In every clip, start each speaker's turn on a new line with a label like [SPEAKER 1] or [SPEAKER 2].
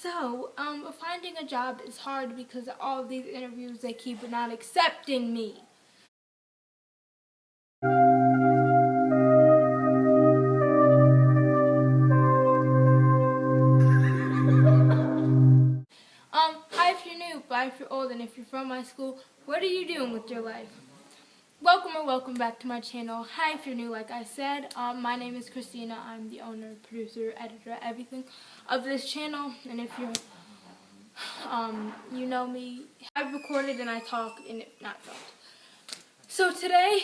[SPEAKER 1] Finding a job is hard because of all of these interviews, they keep not accepting me. Hi if you're new, bye if you're old, and if you're from my school, what are you doing with your life? Welcome or welcome back to my channel. Hi if you're new, like I said. My name is Christina. I'm the owner, producer, editor, everything of this channel. And if you're, you know me, I've recorded and I talk and it not filmed. So today,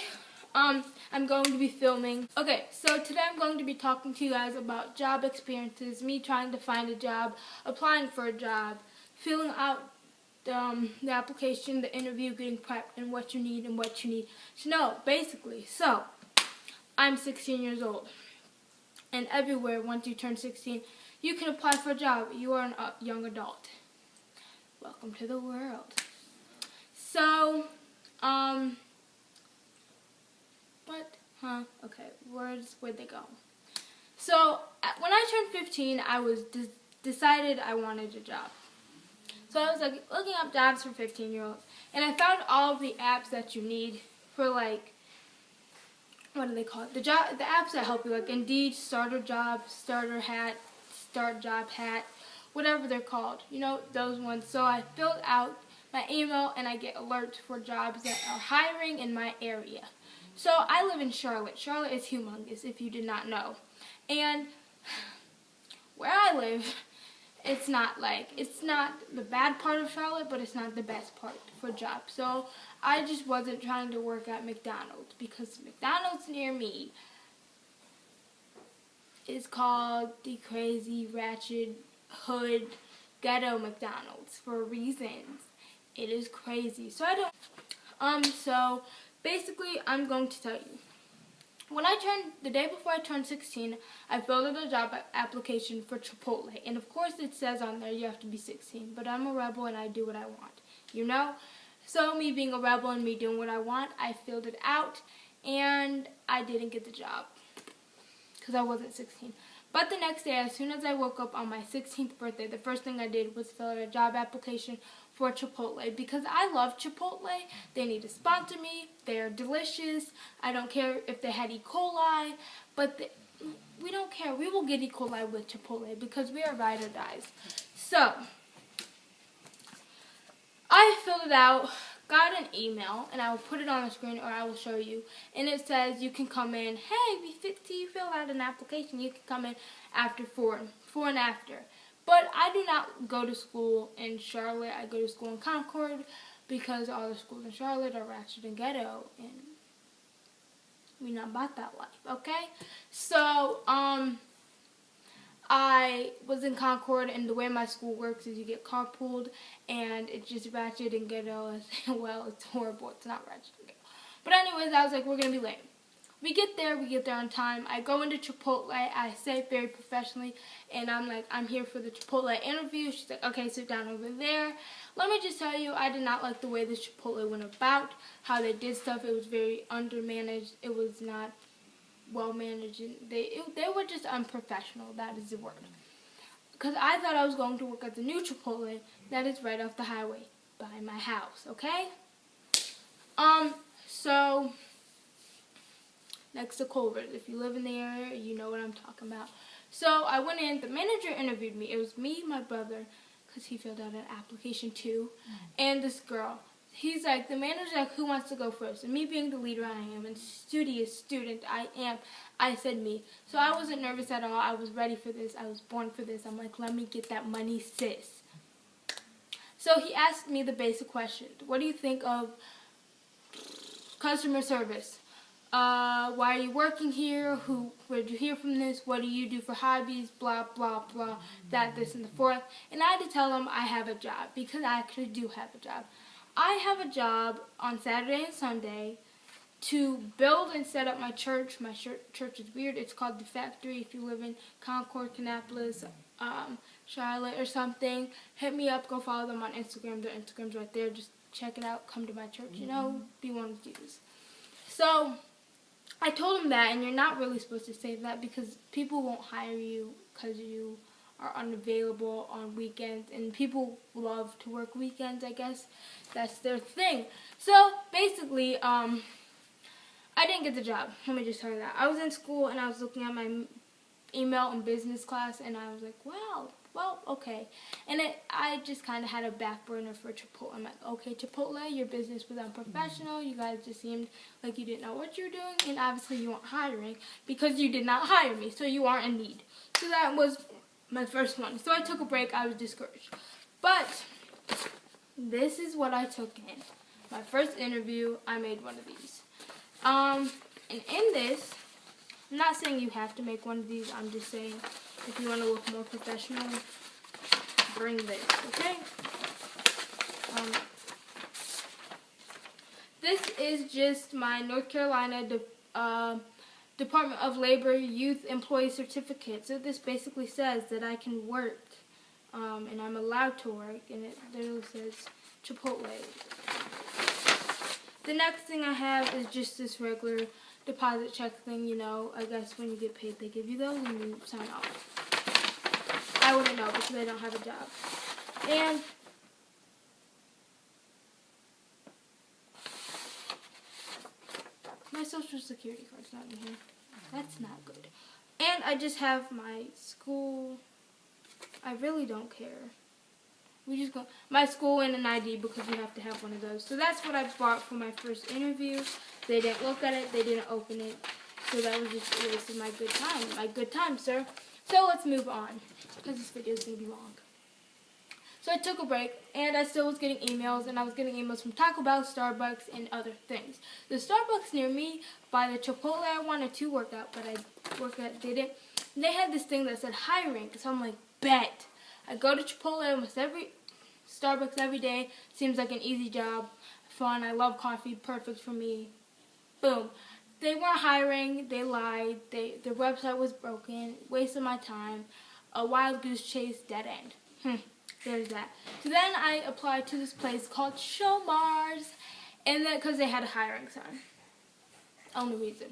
[SPEAKER 1] I'm going to be filming. Okay, so today I'm going to be talking to you guys about job experiences, me trying to find a job, applying for a job, filling out the application, the interview, getting prepped, and what you need to know, basically. So, I'm 16 years old, and everywhere, once you turn 16, you can apply for a job. You are a young adult. Welcome to the world. So, okay, where'd they go? So, when I turned 15, I was decided I wanted a job. So I was like looking up jobs for 15-year-olds, and I found all of the apps that you need for, like, what do they call it? The apps that help you, like Indeed, Starter Job, Starter Hat, Start Job Hat, whatever they're called. You know, those ones. So I filled out my email, and I get alerts for jobs that are hiring in my area. So I live in Charlotte. Charlotte is humongous, if you did not know. And where I live, it's not the bad part of Charlotte, but it's not the best part for jobs. So I just wasn't trying to work at McDonald's, because McDonald's near me is called the crazy, ratchet, hood, ghetto McDonald's for reasons. It is crazy. So so basically I'm going to tell you. The day before I turned 16, I filled out a job application for Chipotle. And of course it says on there you have to be 16. But I'm a rebel and I do what I want, you know? So me being a rebel and me doing what I want, I filled it out. And I didn't get the job because I wasn't 16. But the next day, as soon as I woke up on my 16th birthday, the first thing I did was fill out a job application for Chipotle, because I love Chipotle. They need to sponsor me. They are delicious. I don't care if they had E. coli, but we don't care. We will get E. coli with Chipotle because we are ride or dies. So, I filled it out, got an email, and I will put it on the screen or I will show you. And it says you can come in, hey, we see you fill out an application, you can come in after 4 and after. But I do not go to school in Charlotte. I go to school in Concord because all the schools in Charlotte are ratchet and ghetto, and we not about that life, okay? So, I was in Concord, and the way my school works is you get carpooled, and it's just ratchet and ghetto. Well, it's horrible. It's not ratchet and ghetto. But anyways, I was like, we're going to be late. We get there on time. I go into Chipotle. I say it very professionally, and I'm like, I'm here for the Chipotle interview. She's like, okay, sit down over there. Let me just tell you, I did not like the way the Chipotle went about, how they did stuff. It was very undermanaged. It was not well managed. They were just unprofessional. That is the word. Because I thought I was going to work at the new Chipotle that is right off the highway by my house, okay? So next to Culver's. If you live in the area, you know what I'm talking about. So I went in. The manager interviewed me. It was me, my brother, because he filled out an application too, and this girl. He's like, the manager's like, who wants to go first? And me being the leader I am, and studious student I am, I said me. So I wasn't nervous at all. I was ready for this. I was born for this. I'm like, let me get that money, sis. So he asked me the basic questions. What do you think of customer service? Why are you working here? Where did you hear from this? What do you do for hobbies? Blah, blah, blah, that, this, and the fourth. And I had to tell him I have a job, because I actually do have a job. I have a job on Saturday and Sunday to build and set up my church. My church is weird. It's called The Factory. If you live in Concord, Kannapolis, Charlotte, or something, hit me up. Go follow them on Instagram. Their Instagram's right there. Just check it out. Come to my church. You know, be one of Jesus. So I told him that, and you're not really supposed to say that because people won't hire you because you are unavailable on weekends, and people love to work weekends, I guess. That's their thing. So basically, I didn't get the job. Let me just tell you that. I was in school and I was looking at my email in business class, and I was like, wow, well, okay. And I just kind of had a back burner for Chipotle. I'm like, okay, Chipotle, your business was unprofessional. You guys just seemed like you didn't know what you were doing, and obviously you weren't hiring because you did not hire me, so you aren't in need. So that was my first one. So I took a break. I was discouraged. But this is what I took in. My first interview, I made one of these. And in this, I'm not saying you have to make one of these. I'm just saying if you want to look more professional, bring this, okay? This is just my North Carolina Department of Labor Youth Employee Certificate. So this basically says that I can work, and I'm allowed to work, and it literally says Chipotle. The next thing I have is just this regular deposit check thing, you know. I guess when you get paid, they give you those and you sign off. I wouldn't know because I don't have a job. And my social security card's not in here. That's not good. And I just have my school. I really don't care. We just go my school and an ID because you have to have one of those. So that's what I bought for my first interview. They didn't look at it. They didn't open it. So that was just a waste of my good time. My good time, sir. So let's move on because this video is going to be long. So I took a break, and I still was getting emails, and I was getting emails from Taco Bell, Starbucks, and other things. The Starbucks near me, by the Chipotle I wanted to work at, but I worked at, didn't. They had this thing that said hiring, so I'm like, bet. I go to Chipotle almost Starbucks every day. Seems like an easy job, fun. I love coffee, perfect for me. Boom. They weren't hiring. They lied. Their website was broken. Wasted my time. A wild goose chase, dead end. There's that. So then I applied to this place called Show Mars, and then because they had a hiring sign. Only reason.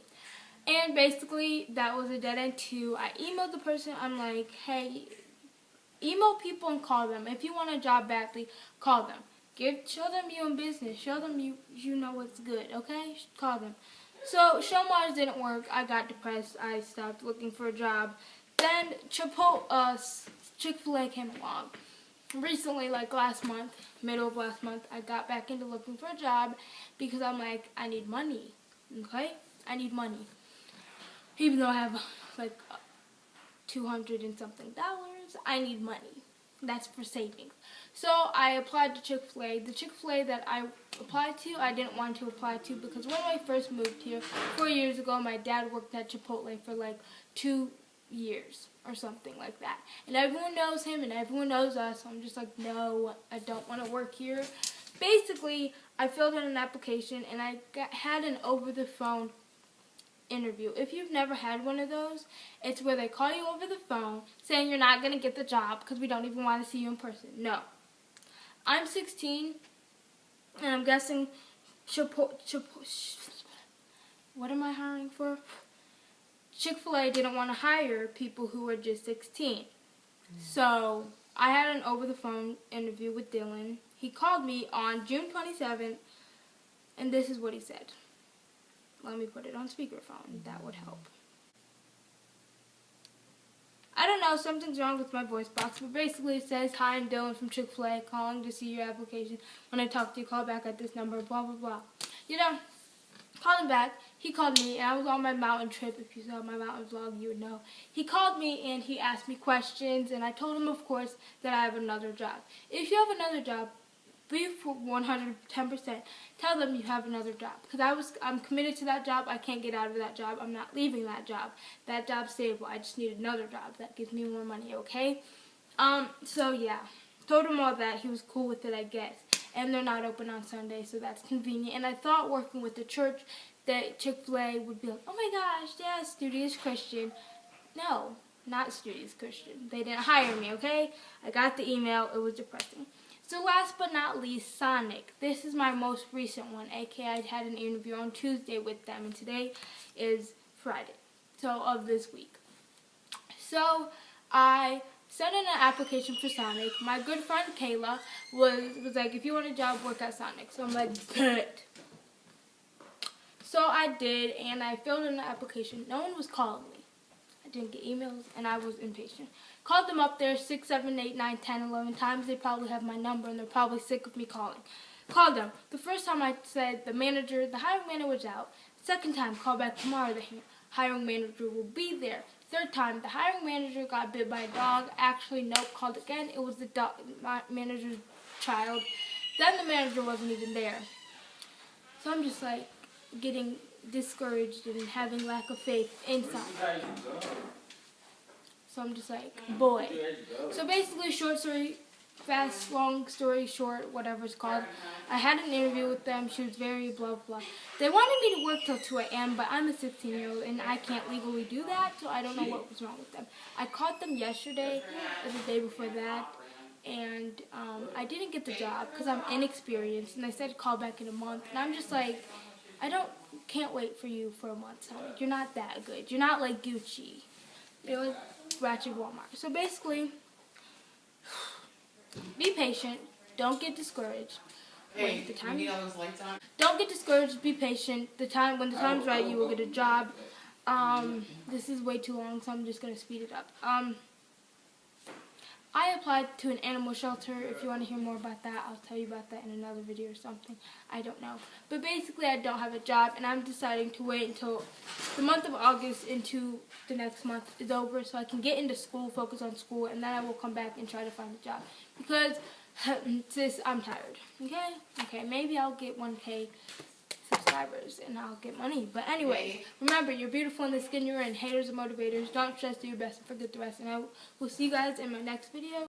[SPEAKER 1] And basically that was a dead end too. I emailed the person. I'm like, hey, email people and call them. If you want a job badly, call them. Show them you're in business. Show them you know what's good. Okay, call them. So Show Mars didn't work. I got depressed. I stopped looking for a job. Then Chick-fil-A came along. Recently, like last month, middle of last month, I got back into looking for a job because I'm like, I need money, okay? I need money. Even though I have like $200 and something, I need money. That's for savings. So I applied to Chick-fil-A. The Chick-fil-A that I applied to, I didn't want to apply to because when I first moved here 4 years ago, my dad worked at Chipotle for like 2 years or something like that. And everyone knows him and everyone knows us. So I'm just like, no, I don't want to work here. Basically, I filled in an application and I had an over-the-phone interview. If you've never had one of those, it's where they call you over the phone saying you're not going to get the job because we don't even want to see you in person. No. I'm 16 and I'm guessing what am I hiring for? Chick-fil-A didn't want to hire people who were just 16. So I had an over-the-phone interview with Dylan. He called me on June 27th, and this is what he said. Let me put it on speakerphone. That would help. I don't know, something's wrong with my voice box, but basically it says, hi, I'm Dylan from Chick-fil-A, calling to see your application. When I talk to you, call back at this number, blah, blah, blah. You know, called him back. He called me, and I was on my mountain trip. If you saw my mountain vlog, you would know. He called me, and he asked me questions, and I told him, of course, that I have another job. If you have another job, be for 110%. Tell them you have another job. Because I'm committed to that job. I can't get out of that job. I'm not leaving that job. That job's stable. I just need another job that gives me more money, okay? So, yeah. Told him all that. He was cool with it, I guess. And they're not open on Sunday, so that's convenient. And I thought working with the church that Chick-fil-A would be like, oh my gosh, yeah, studious Christian. No, not studious Christian. They didn't hire me, okay? I got the email. It was depressing. So last but not least, Sonic. This is my most recent one, aka I had an interview on Tuesday with them, and today is Friday, so of this week. So I sent in an application for Sonic. My good friend Kayla was like, if you want a job, work at Sonic. So I'm like, bet. So I did, and I filled in the application. No one was calling me. I didn't get emails, and I was impatient. Called them up there 6, 7, 8, 9, 10, 11 times. They probably have my number, and they're probably sick of me calling. Called them. The first time I said the hiring manager was out. Second time, call back tomorrow. The hiring manager will be there. Third time, the hiring manager got bit by a dog. Actually, nope, called again. It was the manager's child. Then the manager wasn't even there. So I'm just like getting discouraged and having lack of faith in Sonic. So I'm just like, boy. So basically, short story, fast, long story short, whatever it's called. I had an interview with them. She was very blah, blah. They wanted me to work till 2 a.m., but I'm a 16-year-old, and I can't legally do that, so I don't know what was wrong with them. I called them yesterday, or the day before that, and I didn't get the job because I'm inexperienced, and they said call back in a month, and I'm just like, can't wait for you for a month, Sonic. You're not that good. You're not like Gucci. You're like Ratchet Walmart. So basically, be patient. Don't get discouraged.
[SPEAKER 2] Hey, you need all those lights on?
[SPEAKER 1] Don't get discouraged. Be patient. When the time's right, you will get a job. This is way too long, so I'm just gonna speed it up. I applied to an animal shelter. If you want to hear more about that, I'll tell you about that in another video or something. I don't know. But basically, I don't have a job, and I'm deciding to wait until the month of August into the next month is over so I can get into school, focus on school, and then I will come back and try to find a job. Because, sis, I'm tired. Okay? Okay, maybe I'll get 1K subscribers and I'll get money. But anyway, remember, you're beautiful in the skin you're in. Haters are motivators. Don't stress, do your best and forget the rest. And I will see you guys in my next video.